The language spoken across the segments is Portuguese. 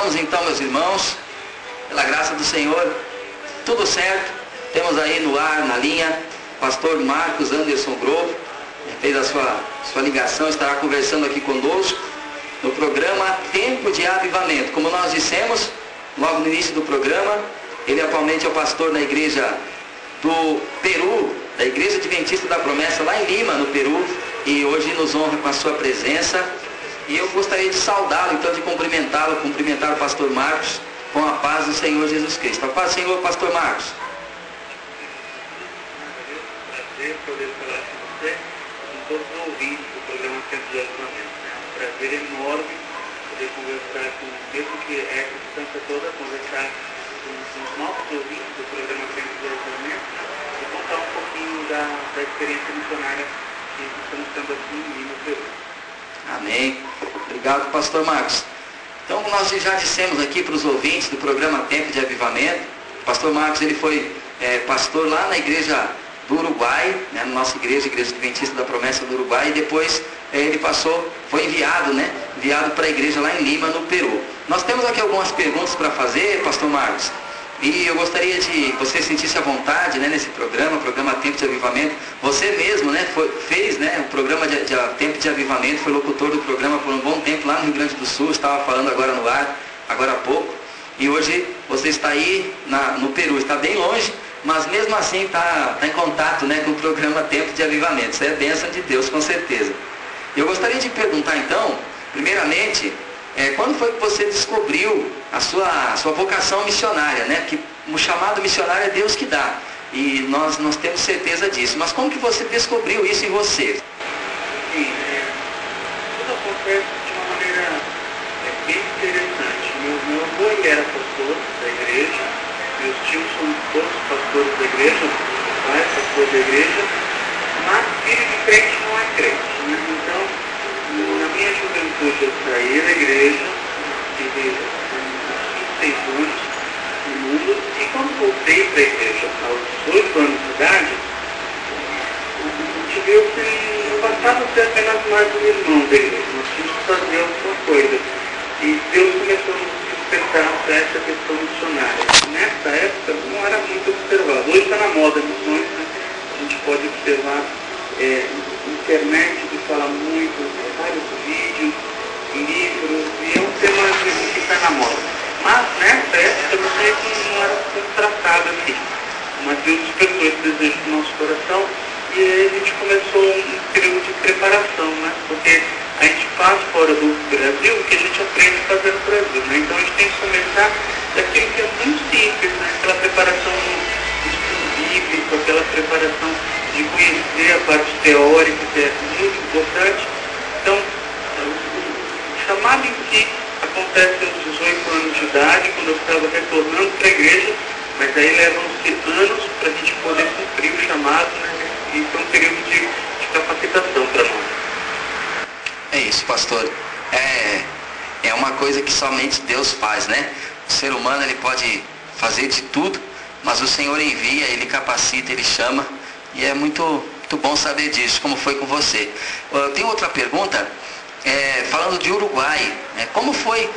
Começamos então, meus irmãos, pela graça do Senhor, tudo certo. Temos aí no ar, na linha, o pastor Marcos Anderson Grove, fez a sua ligação, estará conversando aqui conosco no programa Tempo de Avivamento. Como nós dissemos logo no início do programa, ele atualmente é o pastor na igreja do Peru, da Igreja Adventista da Promessa, lá em Lima, no Peru, e hoje nos honra com a sua presença. E eu gostaria de saudá-lo, então de cumprimentar o pastor Marcos com a paz do Senhor Jesus Cristo. A paz do Senhor, pastor Marcos. Prazer poder falar com você, com todos os ouvintes do programa Tempo de Avivamento. É um prazer enorme poder conversar com, mesmo que é a distância toda, conversar com os nossos ouvintes do programa Tempo de Avivamento e contar um pouquinho da experiência missionária que estamos tendo aqui em Lima, Peru. Amém. Obrigado, pastor Marcos. Então, nós já dissemos aqui para os ouvintes do programa Tempo de Avivamento, o pastor Marcos ele foi pastor lá na igreja do Uruguai, né, na nossa igreja Adventista da Promessa do Uruguai, e depois ele foi enviado para a igreja lá em Lima, no Peru. Nós temos aqui algumas perguntas para fazer, pastor Marcos, e eu gostaria de você sentisse à vontade, né, nesse programa Tempo de Avivamento. Você mesmo, né, fez, né, o programa de Tempo de Avivamento, foi locutor do programa por um bom tempo lá no Rio Grande do Sul, estava falando agora no ar, agora há pouco, e hoje você está aí no Peru, está bem longe, mas mesmo assim está em contato, né, com o programa Tempo de Avivamento. Isso é bênção de Deus, com certeza. Eu gostaria de perguntar então, primeiramente, quando foi que você descobriu a sua vocação missionária, né? Que o chamado missionário é Deus que dá, e nós temos certeza disso. Mas como que você descobriu isso em você? Sim, tudo acontece de uma maneira bem interessante. Meu avô ele era pastor da igreja, meus tios são todos pastores da igreja, meu pai é pastor da igreja, mas filho de crente não é crente, né? Então, na minha juventude eu saí da igreja, tive 6 anos no mundo, e quando voltei para a igreja aos 18 anos de idade, eu passava a ser apenas mais um irmão da igreja, nós tínhamos que fazer alguma coisa. E Deus começou a nos despertar para essa questão missionária. Nessa época não era muito observado. Hoje está na moda missões, né? A gente pode observar internet que fala muito, vários vídeos, livros, e é um tema que está na moda. Mas nessa época não era muito tratado assim. Mas Deus despertou esse desejo do nosso coração e aí a gente começou um período de preparação, né? Porque a gente faz fora do Brasil o que a gente aprende a fazer no Brasil, né? Então a gente tem que começar daquilo que é muito simples, né? Aquela preparação do estudo bíblico, aquela preparação de conhecer a parte teórica, que é muito importante. Então, o chamado em si acontece aos 18 anos de idade, quando eu estava retornando para a igreja, mas aí levam-se anos para a gente poder cumprir o chamado, né? E foi um período de capacitação para nós. É isso, pastor. É uma coisa que somente Deus faz, né? O ser humano ele pode fazer de tudo, mas o Senhor envia, Ele capacita, Ele chama, e é muito bom saber disso, como foi com você. Eu tenho outra pergunta, falando de Uruguai, como foi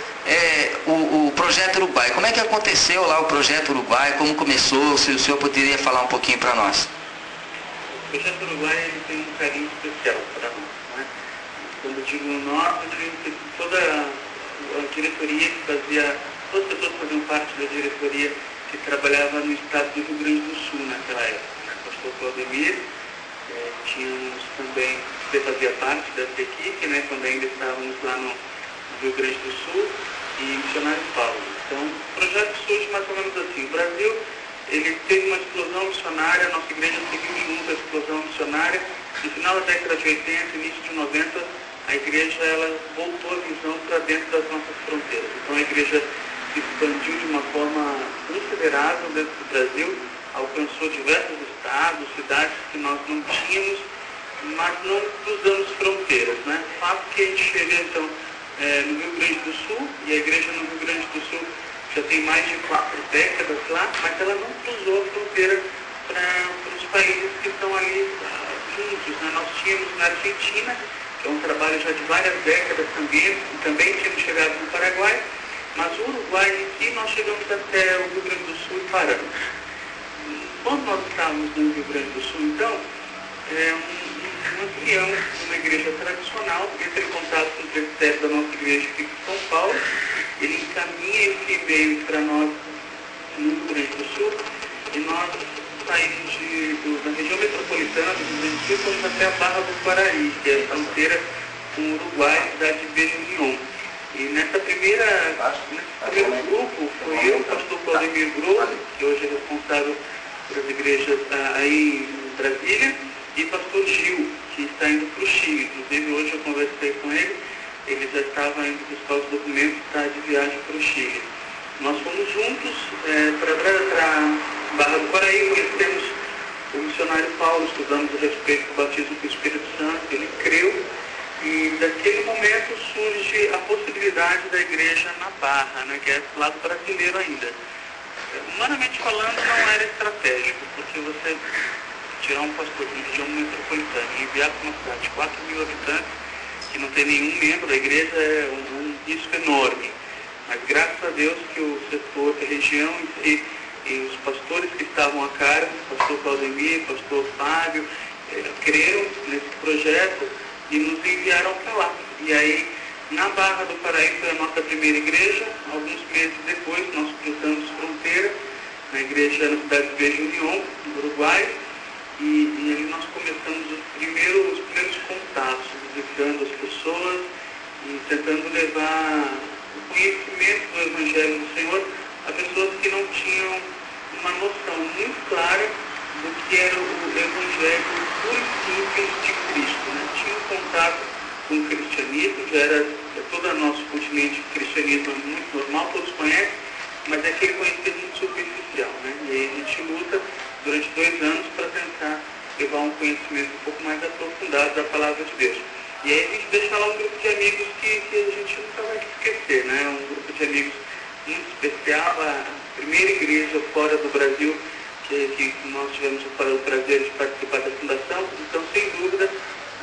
o Projeto Uruguai? Como é que aconteceu lá o Projeto Uruguai? Como começou? Se o senhor poderia falar um pouquinho para nós. O Projeto Uruguai ele tem um carinho especial para nós, né? Quando eu digo nós, eu digo que toda a diretoria que fazia, todas as pessoas que faziam parte da diretoria que trabalhava no estado do Rio Grande do Sul naquela época, né? Pastor Claudemir, tínhamos também, você fazia parte dessa equipe, né? Quando ainda estávamos lá no Rio Grande do Sul, e missionário Paulo. Então, o projeto surge mais ou menos assim. O Brasil, ele teve uma explosão missionária, a nossa igreja seguiu junto à explosão missionária. No final da década de 80, início de 90, a igreja ela voltou a visão para dentro das nossas fronteiras. Então a igreja se expandiu de uma forma considerável dentro do Brasil, alcançou diversos estados, cidades que nós não tínhamos, mas não cruzamos fronteiras, né? Fato que a gente chega então no Rio Grande do Sul, e a igreja no Rio Grande do Sul já tem mais de 4 décadas lá, mas ela não cruzou a fronteira para os países que estão ali juntos, né? Nós tínhamos na Argentina, que é um trabalho já de várias décadas também tínhamos chegado no Paraguai, mas o Uruguai em si, nós chegamos até o Rio Grande do Sul e paramos. Quando nós estávamos no Rio Grande do Sul, então, um ancião de uma igreja tradicional entra em contato com o presbitério da nossa igreja aqui em São Paulo, ele encaminha esse e-mail para nós no Rio Grande do Sul, e nós saímos da região metropolitana do Rio Grande do Sul, fomos até a Barra do Quaraí, que é a fronteira com o Uruguai, cidade de Belo União. E nesse primeiro grupo foi eu, o pastor Claudemir Grosso, que hoje é responsável pelas igrejas aí em Brasília, e pastor Gil, que está indo para o Chile. Inclusive hoje eu conversei com ele, ele já estava indo buscar os documentos de viagem para o Chile. Nós fomos juntos para Barra do Quaraí, conhecemos o missionário Paulo, estudamos a respeito do batismo com o Espírito Santo, ele creu, e daquele momento surge a possibilidade da igreja na Barra, né, que é esse lado brasileiro ainda. Humanamente falando, não era estratégico, porque você tirar um pastor de uma região metropolitana e enviar para uma cidade de 4.000 habitantes, que não tem nenhum membro da igreja, é um risco enorme. Mas graças a Deus que o setor, a região em si, e os pastores que estavam a cargo, o pastor Claudemir, o pastor Fábio, creram nesse projeto e nos enviaram para lá. E aí, na Barra do Quaraí foi a nossa primeira igreja. Alguns meses depois, nós cruzamos fronteira na igreja na cidade de Belo União, no Uruguai, e ali nós começamos os primeiros contatos, visitando as pessoas e tentando levar o conhecimento do Evangelho do Senhor a pessoas que não tinham uma noção muito clara do que era o Evangelho puro e simples de Cristo, né? Tinha um contato com o cristianismo, já era todo o nosso continente, o cristianismo é muito normal, todos conhecem, mas é aquele conhecimento muito superficial, né? E aí a gente luta durante 2 anos para tentar levar um conhecimento um pouco mais aprofundado da Palavra de Deus. E aí a gente deixa lá um grupo de amigos que a gente nunca vai esquecer, né? Um grupo de amigos muito especial, a primeira igreja fora do Brasil que nós tivemos o prazer de participar da fundação. Então, sem dúvida,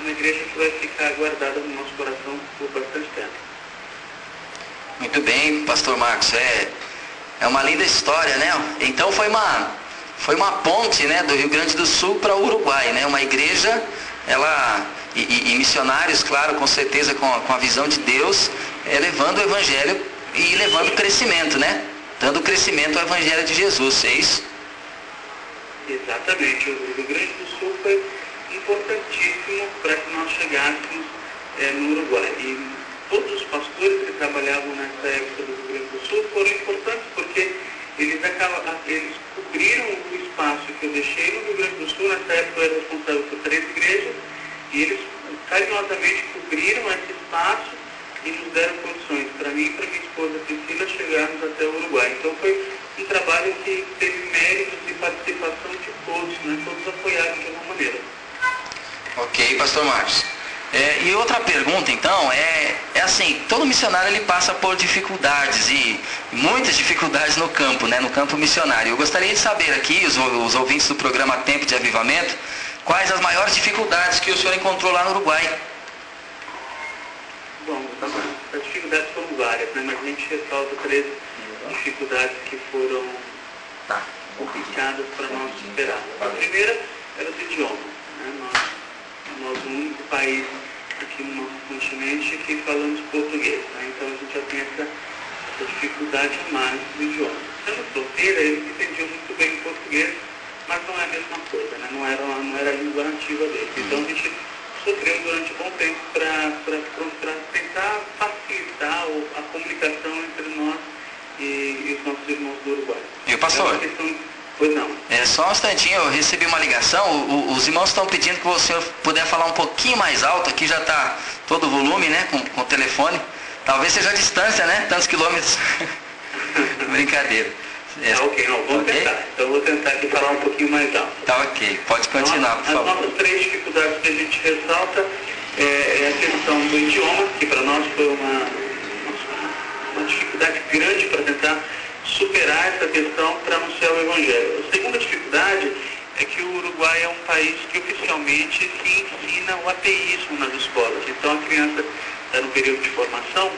uma igreja que vai ficar guardada no nosso coração por bastante tempo. Muito bem, pastor Marcos, é uma linda história, né? Então foi uma ponte, né, do Rio Grande do Sul para o Uruguai, né? Uma igreja, e missionários, claro, com certeza com a visão de Deus, levando o Evangelho e levando crescimento, né? Dando crescimento ao Evangelho de Jesus, é isso? Exatamente, o Rio Grande do Sul foi importantíssimo para que nós chegássemos no Uruguai. E todos os pastores que trabalhavam nessa época do Rio Grande do Sul foram importantes porque eles cobriram o espaço que eu deixei no Rio Grande do Sul. Nessa época eu era responsável por 3 igrejas e eles carinhosamente cobriram esse espaço e nos deram condições para mim e para minha esposa Priscila chegarmos até o Uruguai. Então foi um trabalho que teve méritos e participação de todos, né? Todos apoiaram de alguma maneira. Ok, pastor Marcos. E outra pergunta, então, é assim, todo missionário ele passa por dificuldades e muitas dificuldades no campo, né? No campo missionário. Eu gostaria de saber aqui, os ouvintes do programa Tempo de Avivamento, quais as maiores dificuldades que o senhor encontrou lá no Uruguai? Bom, as dificuldades foram várias, né? Mas a gente ressalta 3 dificuldades que foram complicadas para nós superar. A primeira era o idioma, né? Nós o único país aqui no nosso continente que falamos português, né? Então a gente já tem essa dificuldade a mais do idioma. Sendo fronteira, eles entendiam muito bem o português, mas não é a mesma coisa, né? Não era a língua nativa deles. Então a gente sofreu durante um bom tempo para tentar facilitar a comunicação entre nós e os nossos irmãos do Uruguai. E o pastor? Pois não. Só um instantinho, eu recebi uma ligação, os irmãos estão pedindo que o senhor puder falar um pouquinho mais alto, aqui já está todo o volume, né, com o telefone. Talvez seja a distância, né, tantos quilômetros. Brincadeira. Ok, não, vamos tentar. Então eu vou tentar aqui falar um pouquinho mais alto. Tá ok, pode continuar, por favor. As nossas 3 dificuldades que a gente ressalta é a questão do idioma, que para nós foi uma dificuldade grande para tentar superar essa questão para anunciar o Evangelho. A segunda dificuldade é que o Uruguai é um país que oficialmente se ensina o ateísmo nas escolas. Então a criança está no período de formação,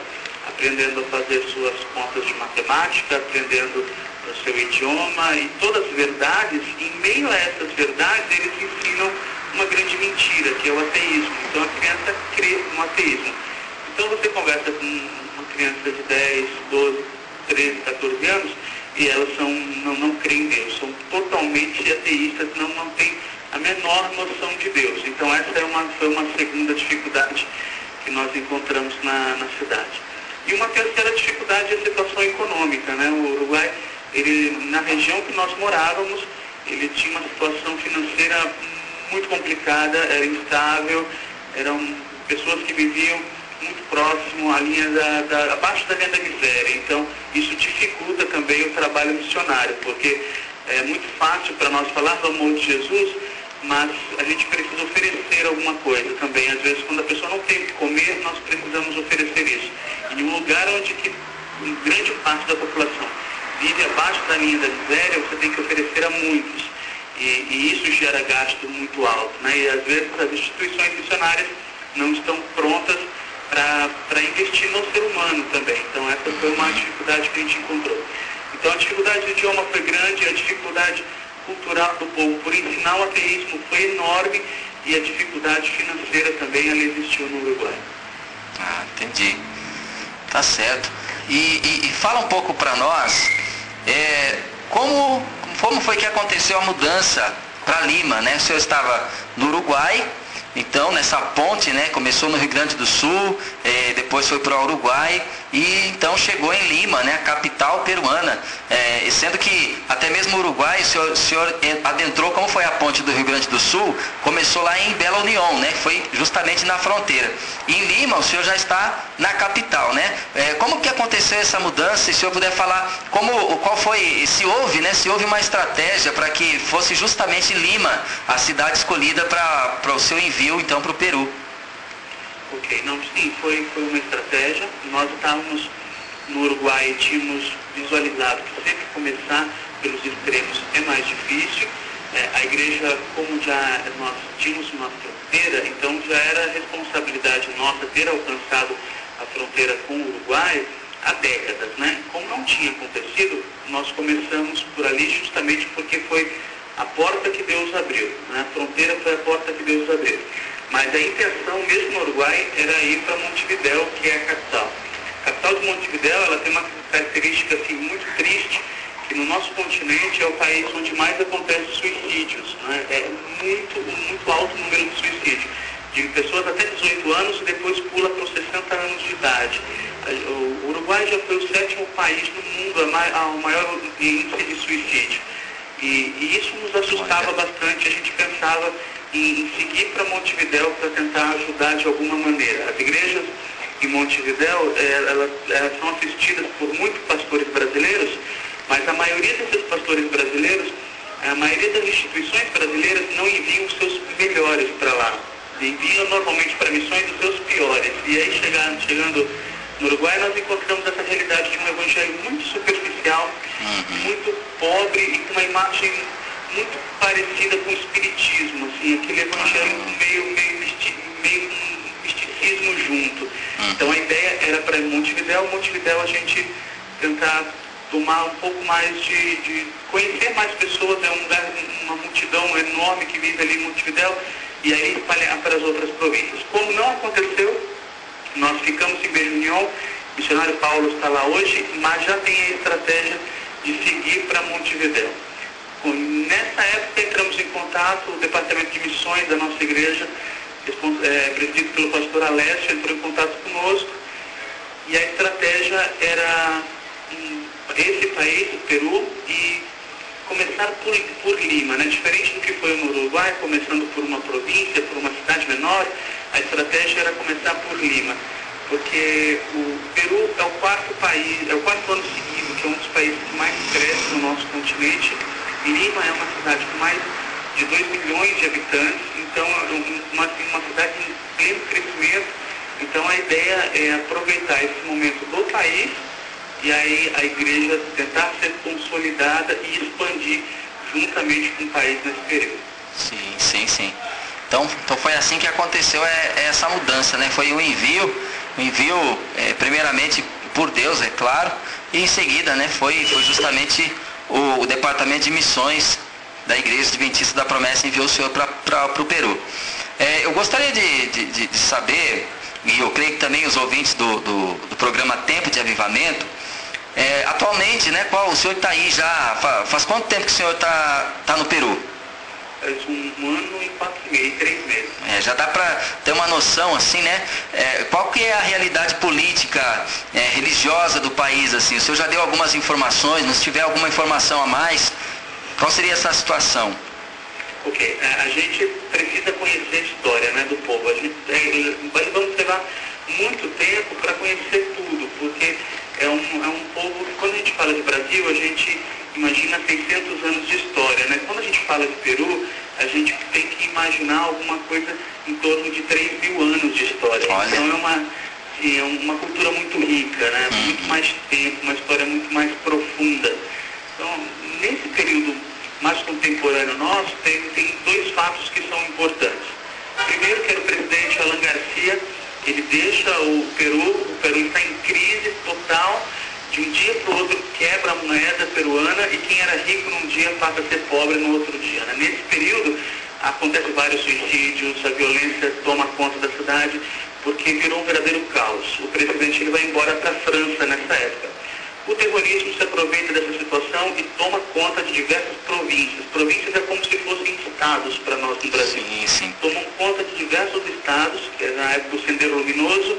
a aprendendo a fazer suas contas de matemática, aprendendo o seu idioma e todas as verdades. Em meio a essas verdades, eles ensinam uma grande mentira, que é o ateísmo. Então a criança crê no ateísmo. Então você conversa com uma criança de 10, 12, 13, 14 anos e elas não creem em Deus, são totalmente ateístas, não têm a menor noção de Deus. Então essa foi uma segunda dificuldade que nós encontramos na cidade. E uma terceira dificuldade é a situação econômica, né? O Uruguai, na região que nós morávamos, ele tinha uma situação financeira muito complicada, era instável, eram pessoas que viviam muito próximo à linha abaixo da linha da miséria. Então isso dificulta também o trabalho missionário, porque é muito fácil para nós falar do amor de Jesus, mas a gente precisa oferecer alguma coisa também. Às vezes, quando a pessoa não tem o que comer, nós precisamos oferecer isso. E em um lugar onde grande parte da população vive abaixo da linha da miséria, você tem que oferecer a muitos. E isso gera gasto muito alto, né? E às vezes as instituições missionárias não estão prontas para investir no ser humano também. Então essa foi uma dificuldade que a gente encontrou. Então a dificuldade do idioma foi grande, a dificuldade cultural do povo por ensinar o ateísmo foi enorme e a dificuldade financeira também ela existiu no Uruguai. Ah, entendi. Tá certo. E fala um pouco para nós como foi que aconteceu a mudança para Lima, né? O senhor estava no Uruguai, então nessa ponte, né? Começou no Rio Grande do Sul, depois foi para o Uruguai e então chegou em Lima, né? A capital peruana. Sendo que até mesmo o Uruguai, o senhor adentrou, como foi a ponte do Rio Grande do Sul, começou lá em Belo União, né? Foi justamente na fronteira. E em Lima o senhor já está na capital, né? Como que aconteceu essa mudança? Se o senhor puder falar qual foi, se houve uma estratégia para que fosse justamente Lima a cidade escolhida para o seu envio então para o Peru. Ok, sim, foi uma estratégia. Nós estávamos no Uruguai e tínhamos visualizado que sempre começar pelos extremos é mais difícil. A igreja, como já nós tínhamos uma fronteira, então já era responsabilidade nossa ter alcançado a fronteira com o Uruguai há décadas, né? Como não tinha acontecido, nós começamos por ali justamente porque foi a porta que Deus abriu, né? A fronteira foi a porta que Deus abriu. Mas a intenção, mesmo no Uruguai, era ir para Montevidéu, que é a capital. A capital de Montevidéu, ela tem uma característica assim, muito triste, que no nosso continente é o país onde mais acontece suicídios, né? É muito alto o número de suicídios, de pessoas até 18 anos e depois pula para os 60 anos de idade. O Uruguai já foi o 7º país no mundo ao maior índice de suicídio. E isso nos assustava bastante. A gente pensava em seguir para Montevidéu para tentar ajudar de alguma maneira. As igrejas em Montevidéu, elas são assistidas por muitos pastores brasileiros, mas a maioria desses pastores brasileiros, a maioria das instituições brasileiras não enviam os seus melhores para lá. Enviam normalmente para missões os seus piores. E aí, chegando no Uruguai, nós encontramos essa realidade de um evangelho muito superficial, muito pobre e com uma imagem muito parecida com o espiritismo, assim, aquele evangelho meio misticismo junto. Então a ideia era para Montevidéu a gente tentar tomar um pouco mais de conhecer mais pessoas, é um lugar, uma multidão enorme que vive ali em Montevidéu, e aí espalhar para as outras províncias. Como não aconteceu, nós ficamos em Belo União, o missionário Paulo está lá hoje, mas já tem a estratégia de seguir para Montevidéu. Nessa época entramos em contato, o departamento de missões da nossa igreja, presidido pelo pastor Alessio, entrou em contato conosco, e a estratégia era esse país, o Peru, e começar por Lima, né? Diferente do que foi no Uruguai, começando por uma província, por uma cidade menor, a estratégia era começar por Lima, porque o Peru é o quarto ano seguido, que é um dos países que mais cresce no nosso continente. Lima é uma cidade com mais de 2 milhões de habitantes, então uma cidade em pleno crescimento. Então a ideia é aproveitar esse momento do país e aí a igreja tentar ser consolidada e expandir juntamente com o país nesse período. Sim. Então foi assim que aconteceu essa mudança, né? Foi um envio primeiramente por Deus, é claro, e em seguida, né, foi justamente o Departamento de Missões da Igreja Adventista da Promessa enviou o senhor para o Peru. Eu gostaria de saber, e eu creio que também os ouvintes do programa Tempo de Avivamento, atualmente, né, o senhor está aí já, faz quanto tempo que o senhor está no Peru? Faz 1 ano e 4 meses, 3 meses. Já dá para ter uma noção, assim, né? Qual que é a realidade política, religiosa do país, assim? O senhor já deu algumas informações, se tiver alguma informação a mais, qual seria essa situação? Ok, a gente precisa conhecer a história, né, do povo. Vamos levar muito tempo para conhecer tudo, porque é um povo que, quando a gente fala de Brasil, a gente imagina 600 anos de história, né? Quando a gente fala de Peru, a gente tem que imaginar alguma coisa em torno de 3.000 anos de história. Olha. Então é uma cultura muito rica, né? Muito mais tempo, uma história muito mais profunda. Então, nesse período mais contemporâneo nosso, tem 2 fatos que são importantes. Primeiro, que era o presidente Alan Garcia, ele deixa o Peru está em crise total, de um dia para o outro quebra a moeda peruana e quem era rico num dia passa a ser pobre no outro dia, né? Nesse período acontecem vários suicídios, a violência toma conta da cidade, porque virou um verdadeiro caos. O presidente ele vai embora para a França nessa época. O terrorismo se aproveita dessa situação e toma conta de diversas províncias. Províncias é como se fossem estados para nós no Brasil. Sim. Tomam conta de diversos estados, que era na época o Sendero Luminoso,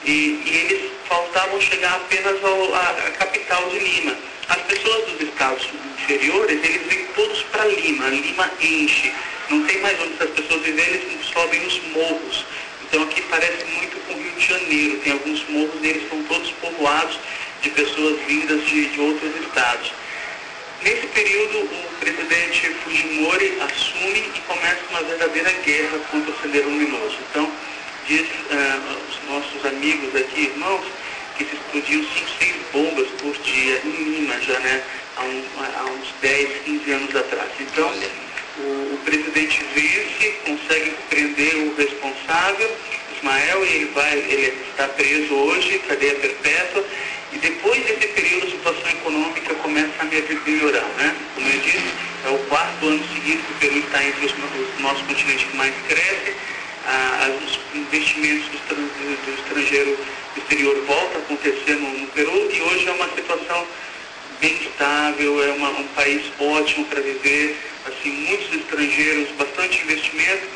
e eles faltavam chegar apenas à capital de Lima. As pessoas dos estados inferiores, eles vêm todos para Lima. Lima enche. Não tem mais onde essas pessoas viverem, eles sobem os morros. Então aqui parece muito com o Rio de Janeiro. Tem alguns morros e eles estão todos povoados de pessoas vindas de outros estados. Nesse período, o presidente Fujimori assume e começa uma verdadeira guerra contra o Sendero Luminoso. Então, diz os nossos amigos aqui, irmãos, que se explodiam 5, 6 bombas por dia em Lima já, né, há uns 10, 15 anos atrás. Então, o presidente vence, consegue prender o responsável, Ismael, e ele está preso hoje, cadeia perpétua, e depois desse período a situação econômica começa a melhorar, né? Como eu disse, é o 4º ano seguinte que o Peru está entre os nossos continentes que mais cresce, os investimentos do estrangeiro exterior voltam a acontecer no Peru, e hoje é uma situação bem estável, é um país ótimo para viver, assim, muitos estrangeiros, bastante investimento,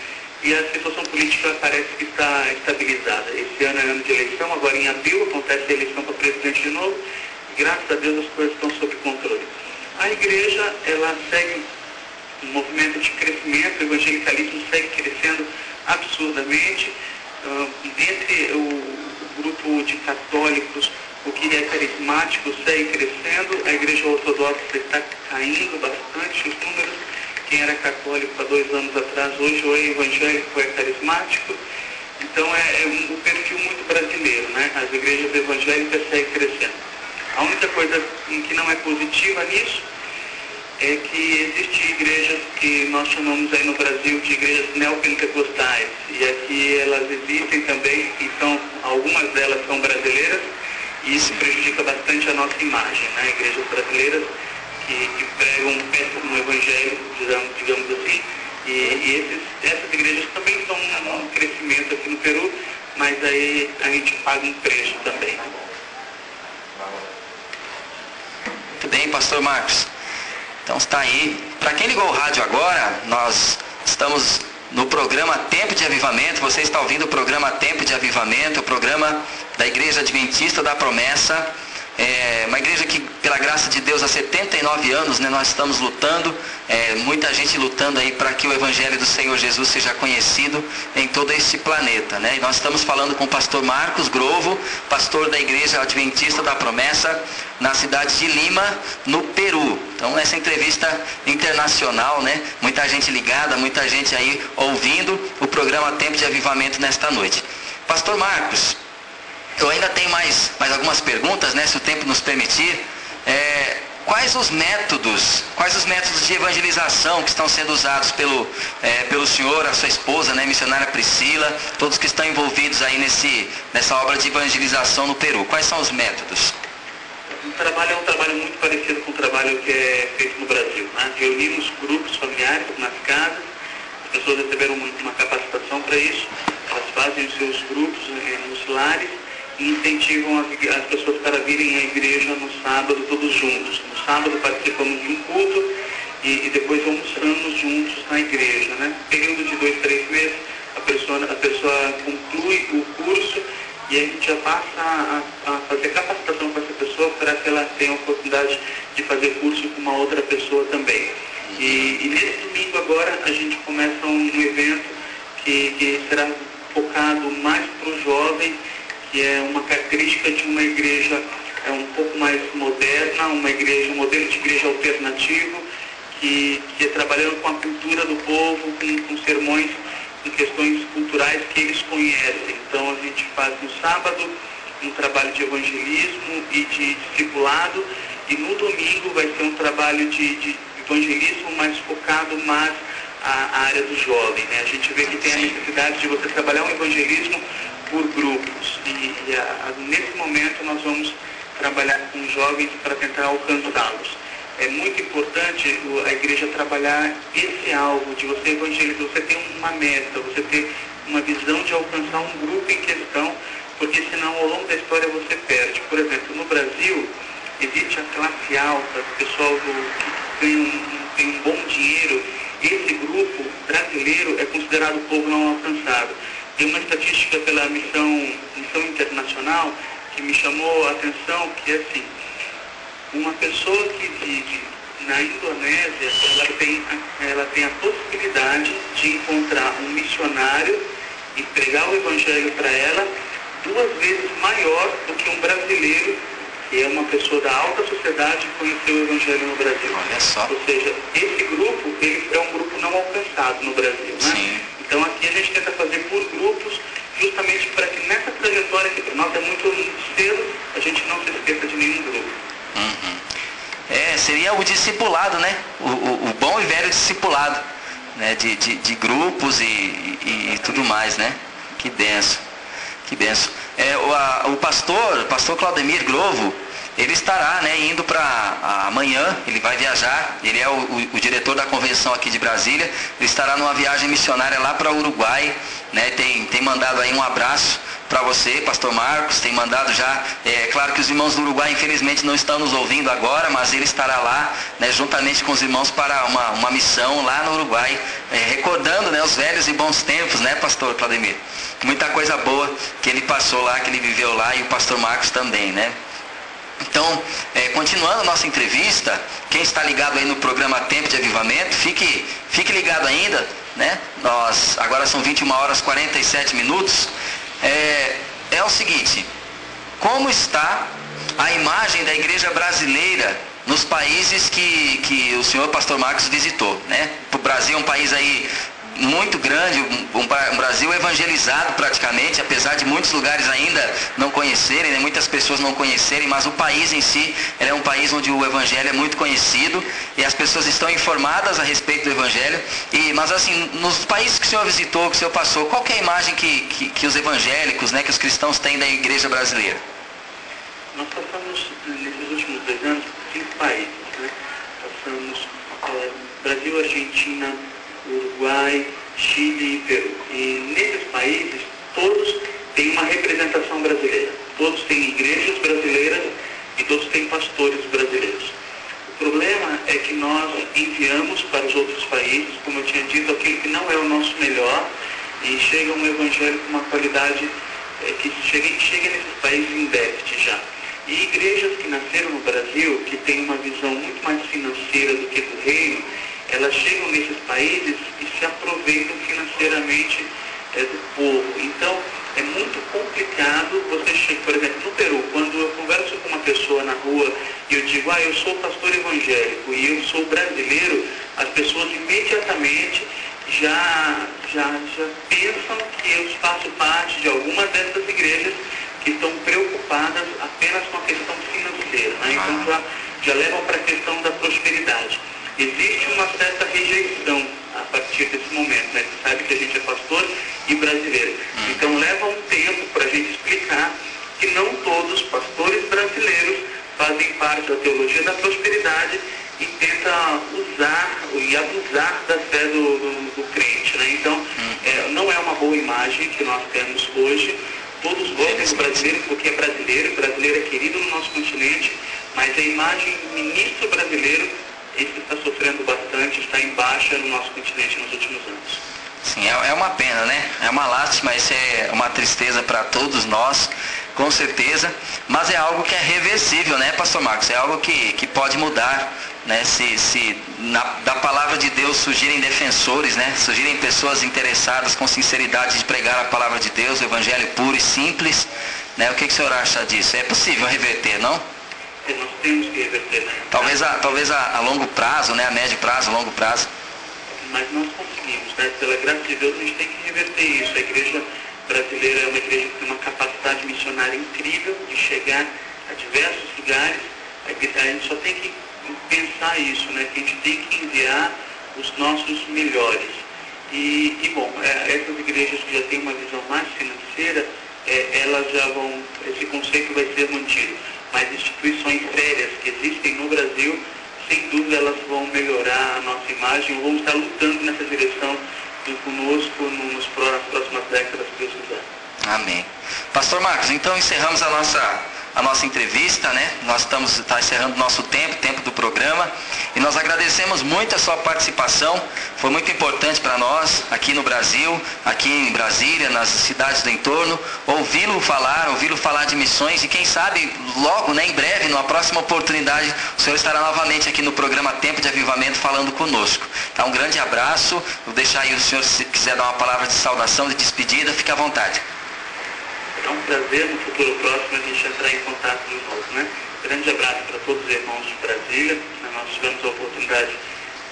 e a situação política parece que está estabilizada. Esse ano é ano de eleição, agora em abril acontece a eleição para presidente de novo, e graças a Deus as coisas estão sob controle. A igreja, ela segue um movimento de crescimento, o evangelicalismo segue crescendo absurdamente. Dentre o grupo de católicos, o que é carismático segue crescendo, a igreja ortodoxa está caindo bastante, os números. Quem era católico há 2 anos atrás, hoje ou é evangélico ou é carismático. Então é um perfil muito brasileiro, né? As igrejas evangélicas seguem crescendo. A única coisa que não é positiva nisso é que existem igrejas que nós chamamos aí no Brasil de igrejas neopentecostais. E aqui elas existem também, então algumas delas são brasileiras, e isso prejudica bastante a nossa imagem, né? Igrejas brasileiras que pregam um péssimo evangelho, digamos assim. E essas igrejas também estão em crescimento aqui no Peru, mas aí a gente paga um preço também. Muito bem, pastor Marcos. Então está aí. Para quem ligou o rádio agora, nós estamos no programa Tempo de Avivamento. Você está ouvindo o programa Tempo de Avivamento, o programa da Igreja Adventista da Promessa. Uma igreja que, pela graça de Deus, há 79 anos, né, nós estamos lutando, muita gente lutando aí para que o Evangelho do Senhor Jesus seja conhecido em todo esse planeta, né? E nós estamos falando com o pastor Marcos Grovo, pastor da Igreja Adventista da Promessa, na cidade de Lima, no Peru. Então, essa entrevista internacional, né? Muita gente ligada, muita gente aí ouvindo o programa Tempo de Avivamento nesta noite. Pastor Marcos, eu ainda tenho mais algumas perguntas, né, se o tempo nos permitir. quais os métodos de evangelização que estão sendo usados pelo senhor, a sua esposa, né, missionária Priscila, todos que estão envolvidos aí nessa obra de evangelização no Peru? Quais são os métodos? O trabalho é um trabalho muito parecido com o trabalho que é feito no Brasil, né? Reunimos grupos familiares nas casas, as pessoas receberam uma capacitação para isso, elas fazem os seus grupos nos lares e incentivam as pessoas para virem à igreja no sábado todos juntos. No sábado participamos de um culto e depois almoçamos juntos na igreja, né? Período de 2, 3 meses, a pessoa conclui o curso e a gente já passa a fazer capacitação com essa pessoa para que ela tenha a oportunidade de fazer curso com uma outra pessoa também. E nesse domingo agora a gente começa um evento que será focado mais para o jovem, que é uma característica de uma igreja um pouco mais moderna, um modelo de igreja alternativo, que é trabalhando com a cultura do povo, com sermões em questões culturais que eles conhecem. Então a gente faz no sábado um trabalho de evangelismo e de discipulado, e no domingo vai ser um trabalho de evangelismo mais focado mais a área do jovem, né? A gente vê que tem a necessidade de você trabalhar um evangelismo por grupos e nesse momento nós vamos trabalhar com jovens para tentar alcançá-los. É muito importante a igreja trabalhar esse alvo de você evangelizar, você ter uma meta, você ter uma visão de alcançar um grupo em questão, porque senão ao longo da história você perde. Por exemplo, no Brasil existe a classe alta, o pessoal que tem um bom dinheiro. Esse grupo brasileiro é considerado povo não alcançado. Tem uma estatística pela missão internacional que me chamou a atenção, que é assim: uma pessoa que vive na Indonésia, ela tem a possibilidade de encontrar um missionário e pregar o evangelho para ela 2 vezes maior do que um brasileiro, que é uma pessoa da alta sociedade, conhecer o evangelho no Brasil. Olha só. Ou seja, esse grupo, ele é um grupo não alcançado no Brasil, né? Sim. Então aqui a gente tenta fazer por grupos, justamente para que nessa trajetória, que para nós é muito cedo, a gente não se esqueça de nenhum grupo. Uhum. Seria o discipulado, né? O bom e velho discipulado, né? De grupos e tudo mais, né? Que benção. Que benção. O pastor Claudemir Grovo, ele estará, né, indo para amanhã, ele vai viajar, ele é o diretor da convenção aqui de Brasília, ele estará numa viagem missionária lá para o Uruguai, né? Tem mandado aí um abraço para você, pastor Marcos, tem mandado já, claro que os irmãos do Uruguai infelizmente não estão nos ouvindo agora, mas ele estará lá, né, juntamente com os irmãos para uma missão lá no Uruguai, recordando, né, os velhos e bons tempos, né, pastor Claudemir? Muita coisa boa que ele passou lá, que ele viveu lá, e o pastor Marcos também, né? Então, continuando a nossa entrevista, quem está ligado aí no programa Tempo de Avivamento, fique ligado ainda, né? Agora são 21h47. É o seguinte: como está a imagem da igreja brasileira nos países que o senhor pastor Marcos visitou, né? O Brasil é um país aí muito grande, um Brasil evangelizado praticamente, apesar de muitos lugares ainda não conhecerem, né? Muitas pessoas não conhecerem, mas o país em si é um país onde o evangelho é muito conhecido e as pessoas estão informadas a respeito do evangelho. Mas assim, nos países que o senhor visitou, que o senhor passou, qual que é a imagem que os evangélicos, né, que os cristãos têm da igreja brasileira? Nós passamos, nesses últimos 2 anos, por 5 países, né? Passamos Brasil, Argentina, Uruguai, Chile e Peru. E nesses países, todos têm uma representação brasileira. Todos têm igrejas brasileiras e todos têm pastores brasileiros. O problema é que nós enviamos para os outros países, como eu tinha dito, aquilo que não é o nosso melhor, e chega um evangelho com uma qualidade que chega nesses países em déficit já. E igrejas que nasceram no Brasil, que têm uma visão muito mais financeira do que do reino, elas chegam nesses países e se aproveitam financeiramente do povo. Então, é muito complicado você chegar, por exemplo, no Peru, quando eu converso com uma pessoa na rua e eu digo, eu sou pastor evangélico e eu sou brasileiro, as pessoas imediatamente já pensam que eu faço parte de alguma dessas igrejas que estão preocupadas apenas com a questão financeira, né? Então já levam para a questão da prosperidade. Existe uma certa rejeição a partir desse momento, né? Você sabe que a gente é pastor e brasileiro. Então leva um tempo para a gente explicar que não todos os pastores brasileiros fazem parte da teologia da prosperidade e tenta usar e abusar da fé do crente, né? Então, não é uma boa imagem que nós temos hoje. Todos gostam do brasileiro porque é brasileiro, o brasileiro é querido no nosso continente, mas a imagem do ministro brasileiro, esse está sofrendo bastante, está em baixa no nosso continente nos últimos anos. Sim, é uma pena, né? É uma lástima, isso é uma tristeza para todos nós, com certeza, mas é algo que é reversível, né, pastor Marcos? É algo que pode mudar, né? Se da palavra de Deus surgirem defensores, né? Surgirem pessoas interessadas com sinceridade de pregar a palavra de Deus, o evangelho puro e simples, né? O que o senhor acha disso? É possível reverter, não? Nós temos que reverter, né? Talvez a longo prazo, né? A médio prazo, a longo prazo. Mas nós conseguimos, né? Pela graça de Deus, a gente tem que reverter isso. A igreja brasileira é uma igreja que tem uma capacidade missionária incrível de chegar a diversos lugares. A gente só tem que pensar isso, né? Que a gente tem que enviar os nossos melhores. E bom, essas igrejas que já têm uma visão mais financeira, elas já vão, esse conceito vai ser mantido. Mas instituições sérias que existem no Brasil, sem dúvida elas vão melhorar a nossa imagem, vamos estar lutando nessa direção conosco nas próximas décadas, se Deus quiser. Amém. Pastor Marcos, então encerramos a nossa entrevista, né? Nós estamos encerrando o nosso tempo do programa, e nós agradecemos muito a sua participação. Foi muito importante para nós, aqui no Brasil, aqui em Brasília, nas cidades do entorno, ouvi-lo falar de missões, e quem sabe logo, né, em breve, numa próxima oportunidade, o senhor estará novamente aqui no programa Tempo de Avivamento falando conosco. Tá, um grande abraço. Vou deixar aí o senhor, se quiser dar uma palavra de saudação, de despedida, fique à vontade. É um prazer no futuro próximo a gente entrar em contato de novo, né? Grande abraço para todos os irmãos de Brasília. Nós tivemos a oportunidade de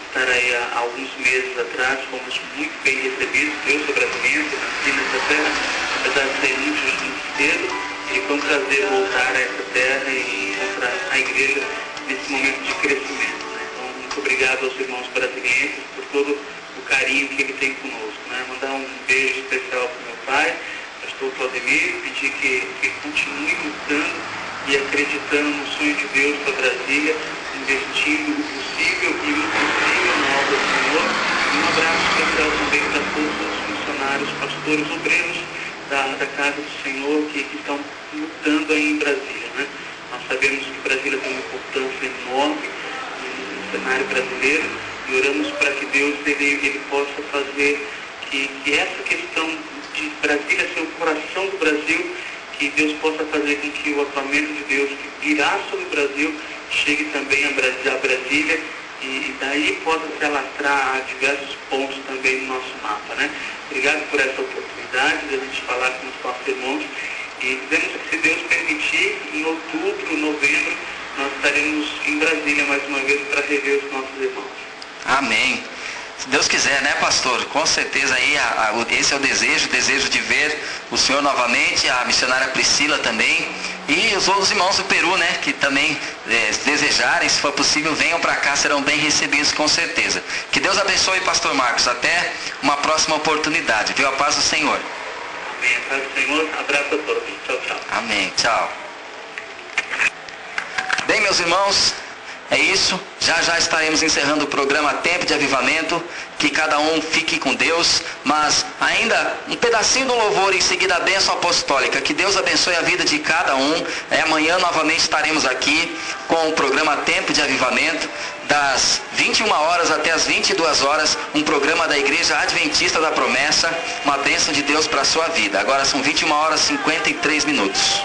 estar aí há alguns meses atrás, fomos muito bem recebidos. Eu sou brasileiro, nasci nessa terra, apesar de ser muito cedo, e foi um prazer voltar a essa terra e encontrar a igreja nesse momento de crescimento, né? Então, muito obrigado aos irmãos brasileiros por todo o carinho que ele tem conosco, né? Mandar um beijo especial para o meu pai, pastor Claudemir, pedir que continue lutando e acreditando no sonho de Deus para Brasília, investindo o possível e o impossível na obra do Senhor. E um abraço especial também para todos os missionários, pastores, obreiros da casa do Senhor que estão lutando aí em Brasília, né? Nós sabemos que Brasília tem uma importância enorme no cenário brasileiro, e oramos para que Deus ele possa fazer que essa questão de Brasília ser o coração do Brasil, que Deus possa fazer com que o avivamento de Deus que virá sobre o Brasil chegue também a Brasília, e daí possa se alastrar a diversos pontos também no nosso mapa, né? Obrigado por essa oportunidade de a gente falar com os nossos irmãos, e dizemos que, se Deus permitir, em outubro, novembro, nós estaremos em Brasília mais uma vez para rever os nossos irmãos. Amém. Se Deus quiser, né, pastor? Com certeza aí esse é o desejo de ver o senhor novamente, a missionária Priscila também, e os outros irmãos do Peru, né, que também desejarem, se for possível, venham para cá, serão bem recebidos com certeza. Que Deus abençoe, pastor Marcos, até uma próxima oportunidade, viu? A paz do Senhor. Amém. A paz do Senhor. Abraço a todos. Tchau, tchau. Amém. Tchau. Bem, meus irmãos, é isso. Já estaremos encerrando o programa Tempo de Avivamento. Que cada um fique com Deus, mas ainda um pedacinho do louvor, em seguida a bênção apostólica. Que Deus abençoe a vida de cada um. Amanhã novamente estaremos aqui com o programa Tempo de Avivamento, das 21 horas até as 22 horas, um programa da Igreja Adventista da Promessa, uma bênção de Deus para a sua vida. Agora são 21 horas e 53 minutos.